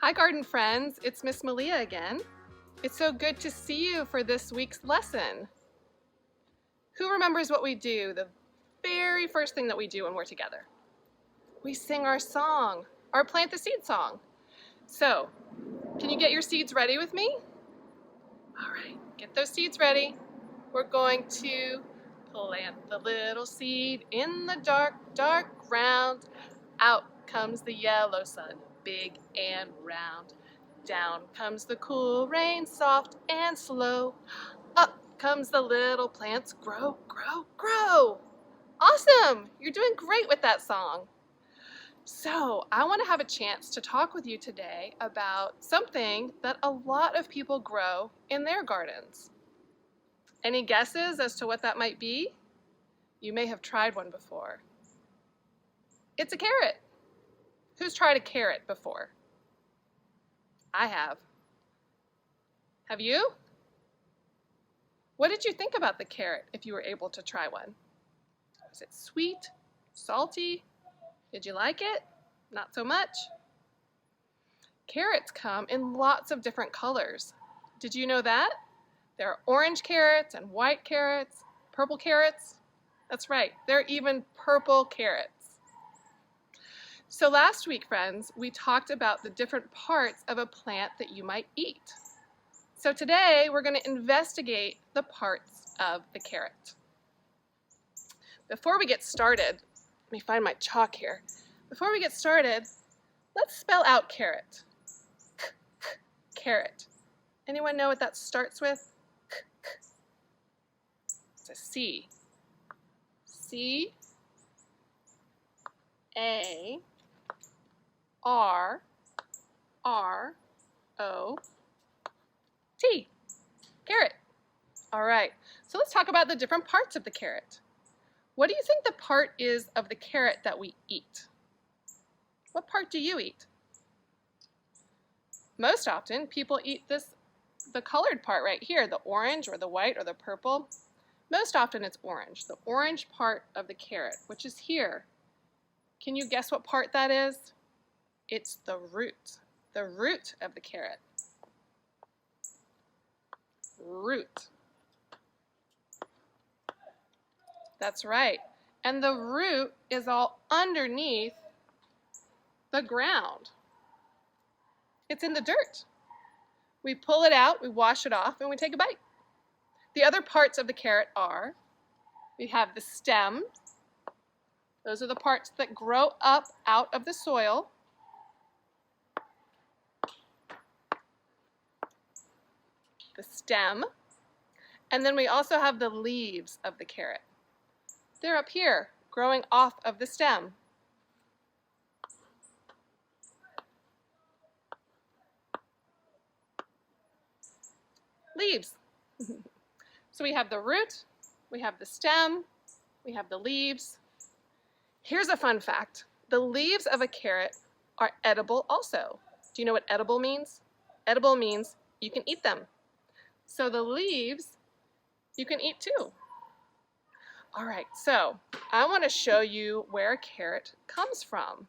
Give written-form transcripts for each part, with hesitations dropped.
Hi garden friends, it's Miss Malia again. It's so good to see you for this week's lesson. Who remembers what we do, the very first thing that we do when we're together? We sing our song, our plant the seed song. So, can you get your seeds ready with me? All right, get those seeds ready. We're going to plant the little seed in the dark, dark ground. Out comes the yellow sun, big and round. Down comes the cool rain, soft and slow. Up comes the little plants, grow, grow, grow. Awesome! You're doing great with that song. So, I want to have a chance to talk with you today about something that a lot of people grow in their gardens. Any guesses as to what that might be? You may have tried one before. It's a carrot. Who's tried a carrot before? I have. Have you? What did you think about the carrot if you were able to try one? Was it sweet? Salty? Did you like it? Not so much? Carrots come in lots of different colors. Did you know that? There are orange carrots and white carrots, purple carrots. That's right, there are even purple carrots. So last week, friends, we talked about the different parts of a plant that you might eat. So today, we're going to investigate the parts of the carrot. Before we get started, let me find my chalk here. Before we get started, let's spell out carrot. Carrot. Anyone know what that starts with? It's a C. C, A, R, R, O, T. Carrot. All right, so let's talk about the different parts of the carrot. What do you think the part is of the carrot that we eat? What part do you eat? Most often, people eat the colored part right here, the orange or the white or the purple. Most often it's orange, the orange part of the carrot, which is here. Can you guess what part that is? It's the root of the carrot. Root. That's right. And the root is all underneath the ground. It's in the dirt. We pull it out, we wash it off, and we take a bite. The other parts of the carrot are, we have the stem. Those are the parts that grow up out of the soil. The stem. And then we also have the leaves of the carrot. They're up here, growing off of the stem. Leaves. So we have the root, we have the stem, we have the leaves. Here's a fun fact. The leaves of a carrot are edible also. Do you know what edible means? Edible means you can eat them. So the leaves, you can eat too. All right, so I want to show you where a carrot comes from.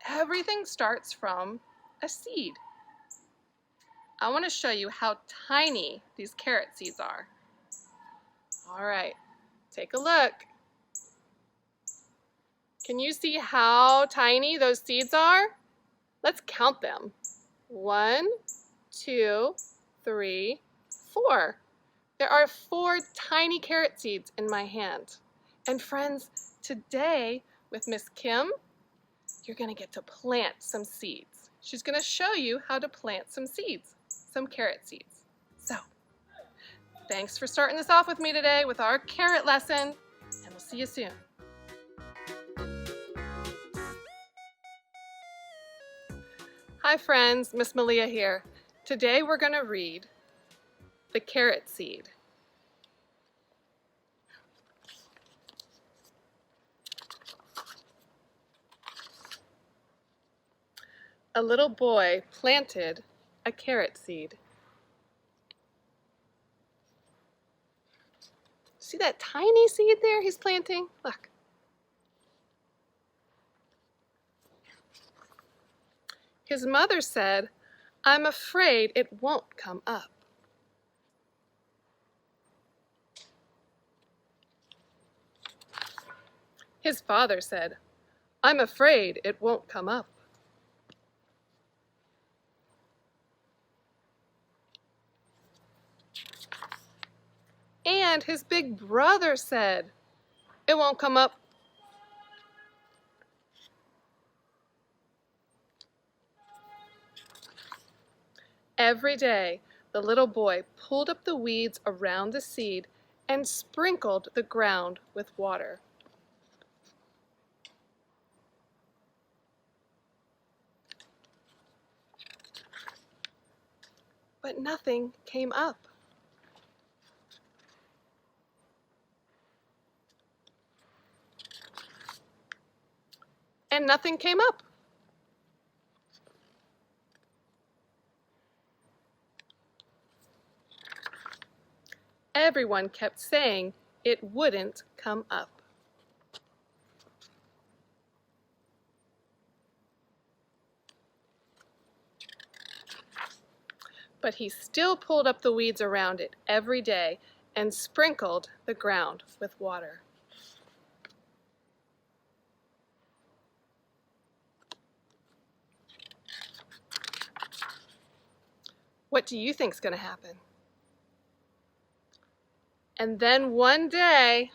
Everything starts from a seed. I want to show you how tiny these carrot seeds are. All right, take a look. Can you see how tiny those seeds are? Let's count them. 1, 2, 3, 4. There are 4 tiny carrot seeds in my hand. And friends, today with Miss Kim, you're going to get to plant some seeds. She's going to show you how to plant some seeds, some carrot seeds. So, thanks for starting this off with me today with our carrot lesson, and we'll see you soon. Hi friends, Miss Malia here. Today we're going to read the carrot seed. A little boy planted a carrot seed. See that tiny seed there he's planting? Look. His mother said, "I'm afraid it won't come up." His father said, "I'm afraid it won't come up." And his big brother said, "It won't come up." Every day, the little boy pulled up the weeds around the seed and sprinkled the ground with water. But nothing came up. And nothing came up. Everyone kept saying it wouldn't come up. But he still pulled up the weeds around it every day and sprinkled the ground with water. What do you think's going to happen? And then one day,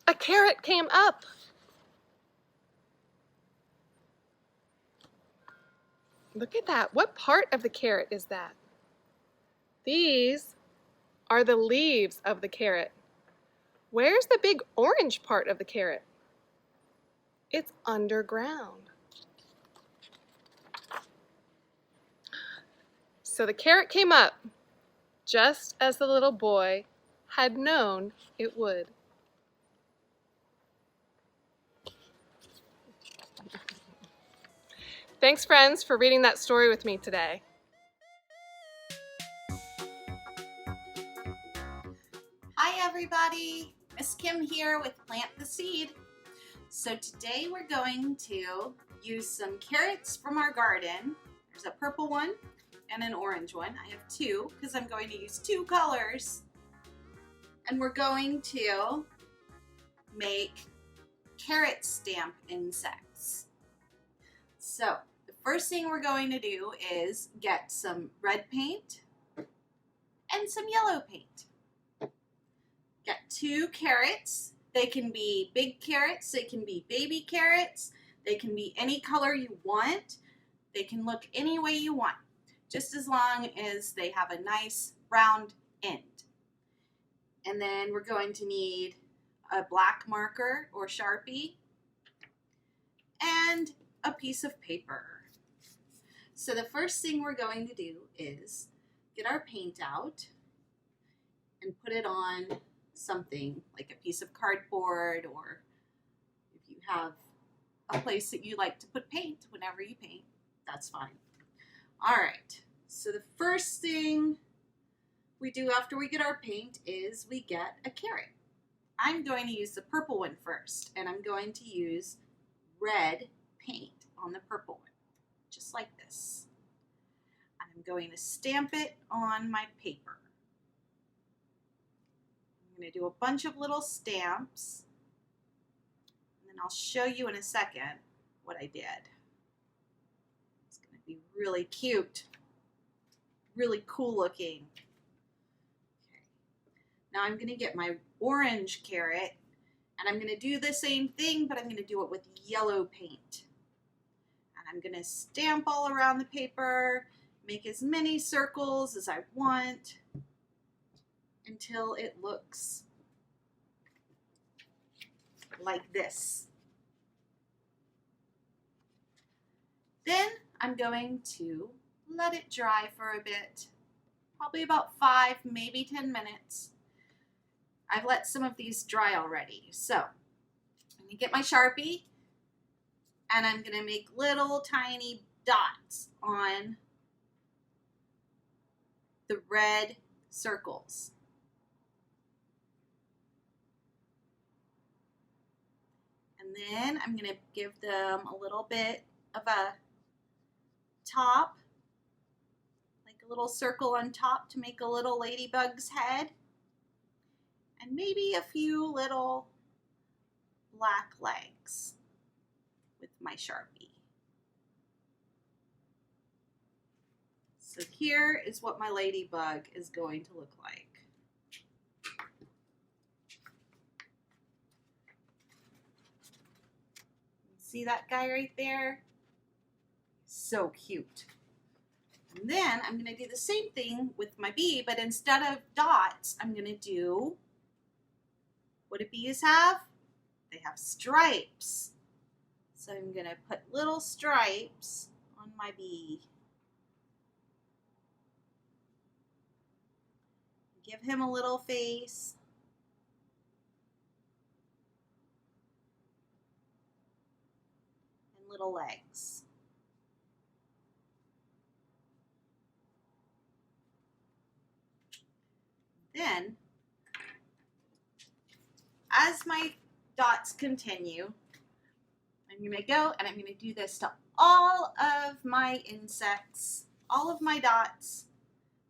a carrot came up. Look at that. What part of the carrot is that? These are the leaves of the carrot. Where's the big orange part of the carrot? It's underground. So the carrot came up, just as the little boy had known it would. Thanks, friends, for reading that story with me today. Hi everybody, Miss Kim here with Plant the Seed. So today we're going to use some carrots from our garden. There's a purple one and an orange one. I have two because I'm going to use two colors. And we're going to make carrot stamp insects. So the first thing we're going to do is get some red paint and some yellow paint. Get two carrots. They can be big carrots, they can be baby carrots, they can be any color you want. They can look any way you want, just as long as they have a nice round end. And then we're going to need a black marker or Sharpie and a piece of paper. So the first thing we're going to do is get our paint out and put it on something like a piece of cardboard, or if you have a place that you like to put paint whenever you paint, that's fine. All right, so the first thing we do after we get our paint is we get a carrot. I'm going to use the purple one first, and I'm going to use red paint on the purple one, just like this. I'm going to stamp it on my paper. I'm going to do a bunch of little stamps, and then I'll show you in a second what I did. It's going to be really cute, really cool looking. Okay. Now I'm going to get my orange carrot, and I'm going to do the same thing, but I'm going to do it with yellow paint. And I'm going to stamp all around the paper, make as many circles as I want, until it looks like this. Then I'm going to let it dry for a bit, probably about 5, maybe 10 minutes. I've let some of these dry already. So I'm going to get my Sharpie, and I'm going to make little tiny dots on the red circles. then I'm going to give them a little bit of a top, like a little circle on top to make a little ladybug's head, and maybe a few little black legs with my Sharpie. So here is what my ladybug is going to look like. See that guy right there? So cute. And then I'm going to do the same thing with my bee, but instead of dots, I'm going to do, what do bees have? They have stripes. So I'm going to put little stripes on my bee. Give him a little face. And little legs. Then, as my dots continue, I'm going to go and I'm going to do this to all of my insects, all of my dots.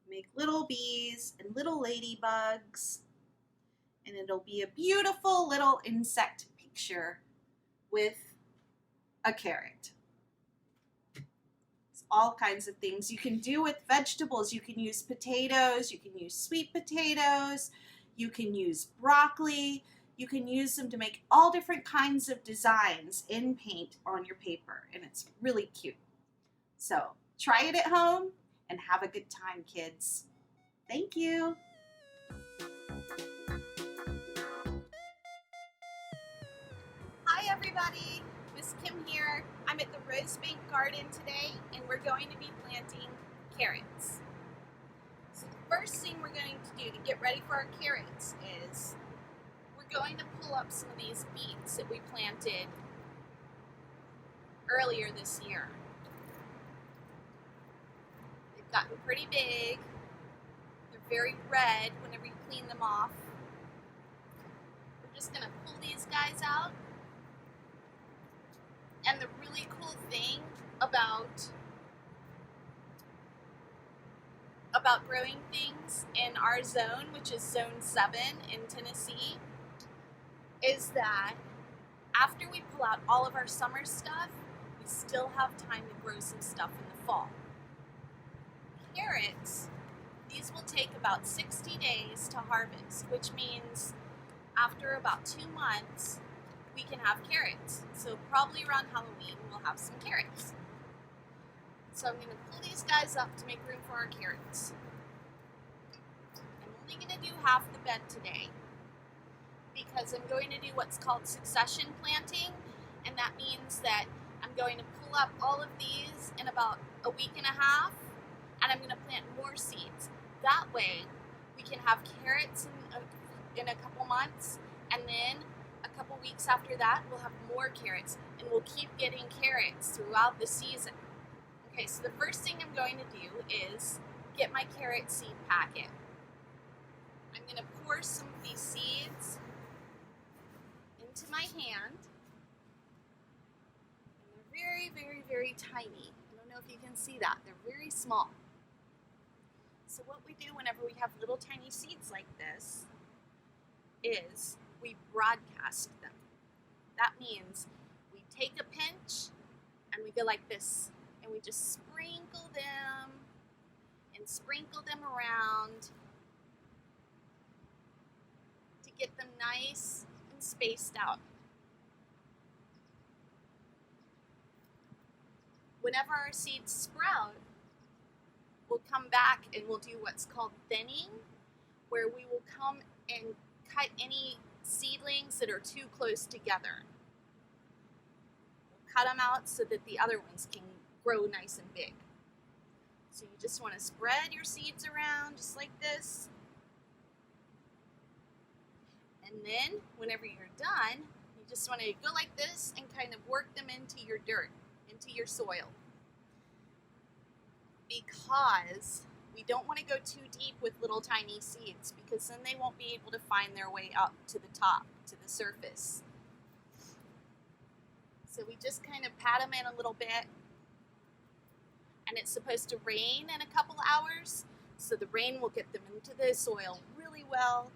Make little bees and little ladybugs, and it'll be a beautiful little insect picture with a carrot. It's all kinds of things you can do with vegetables. You can use potatoes, you can use sweet potatoes, you can use broccoli, you can use them to make all different kinds of designs in paint on your paper, and it's really cute. So try it at home and have a good time, kids. Thank you. Hi everybody, Miss Kim here. I'm at the Rosebank Garden today and we're going to be planting carrots. So the first thing we're going to do to get ready for our carrots is we're going to pull up some of these beets that we planted earlier this year. Gotten pretty big. They're very red whenever you clean them off. We're just going to pull these guys out. And the really cool thing about growing things in our zone, which is Zone 7 in Tennessee, is that after we pull out all of our summer stuff, we still have time to grow some stuff in the fall. Carrots, these will take about 60 days to harvest, which means after about 2 months, we can have carrots. So probably around Halloween, we'll have some carrots. So I'm going to pull these guys up to make room for our carrots. I'm only going to do half the bed today because I'm going to do what's called succession planting, and that means that I'm going to pull up all of these in about a week and a half, and I'm going to plant more seeds. That way, we can have carrots in a couple months, and then a couple weeks after that, we'll have more carrots, and we'll keep getting carrots throughout the season. Okay, so the first thing I'm going to do is get my carrot seed packet. I'm going to pour some of these seeds into my hand. And they're very, very, very tiny. I don't know if you can see that. They're very small. So what we do whenever we have little tiny seeds like this is we broadcast them. That means we take a pinch and we go like this, and we just sprinkle them and sprinkle them around to get them nice and spaced out. Whenever our seeds sprout, we'll come back and we'll do what's called thinning, where we will come and cut any seedlings that are too close together. We'll cut them out so that the other ones can grow nice and big. So you just want to spread your seeds around just like this. And then whenever you're done, you just want to go like this and kind of work them into your dirt, into your soil. Because we don't want to go too deep with little tiny seeds, because then they won't be able to find their way up to the top, to the surface. So we just kind of pat them in a little bit. And it's supposed to rain in a couple hours, so the rain will get them into the soil really well.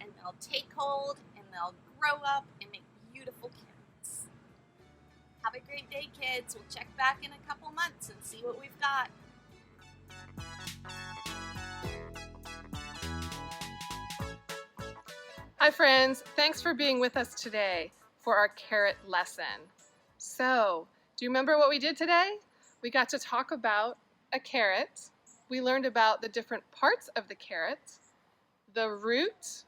And they'll take hold and they'll grow up and make beautiful carrots. Have a great day, kids. We'll check back in a couple months and see what we've got. Hi friends, thanks for being with us today for our carrot lesson. So, do you remember what we did today? We got to talk about a carrot. We learned about the different parts of the carrot, the root,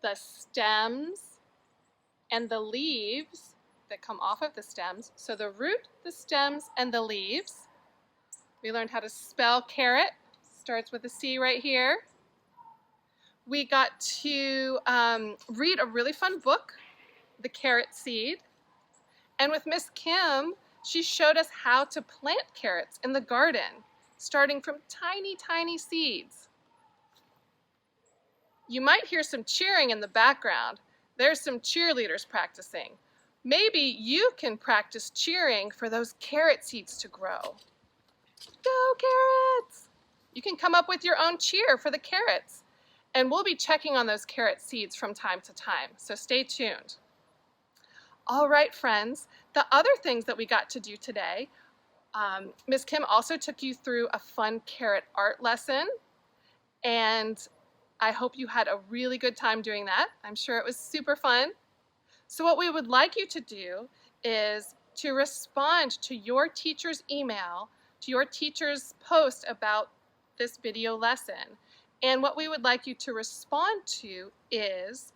the stems, and the leaves that come off of the stems. So the root, the stems, and the leaves. We learned how to spell carrot. Starts with a C right here. We got to read a really fun book, The Carrot Seed. And with Miss Kim, she showed us how to plant carrots in the garden, starting from tiny, tiny seeds. You might hear some cheering in the background. There's some cheerleaders practicing. Maybe you can practice cheering for those carrot seeds to grow. Go carrots! You can come up with your own cheer for the carrots. And we'll be checking on those carrot seeds from time to time, so stay tuned. All right, friends, the other things that we got to do today, Ms. Kim also took you through a fun carrot art lesson, and I hope you had a really good time doing that. I'm sure it was super fun. So what we would like you to do is to respond to your teacher's email, to your teacher's post about this video lesson. And what we would like you to respond to is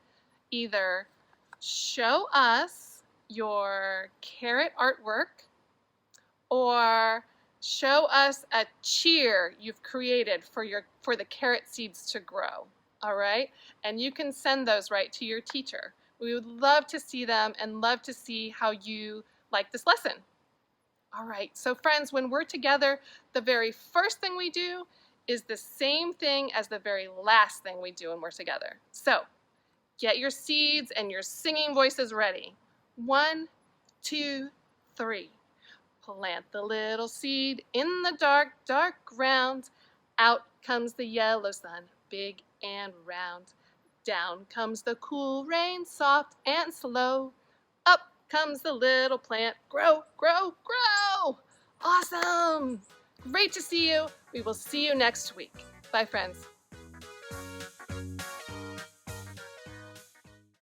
either show us your carrot artwork or show us a cheer you've created for the carrot seeds to grow. All right? And you can send those right to your teacher. We would love to see them and love to see how you like this lesson. All right, so friends, when we're together, the very first thing we do is the same thing as the very last thing we do when we're together. So, get your seeds and your singing voices ready. 1, 2, 3. Plant the little seed in the dark, dark ground. Out comes the yellow sun, big and round. Down comes the cool rain, soft and slow. Up comes the little plant, grow, grow, grow. Awesome! Great to see you. We will see you next week. Bye, friends.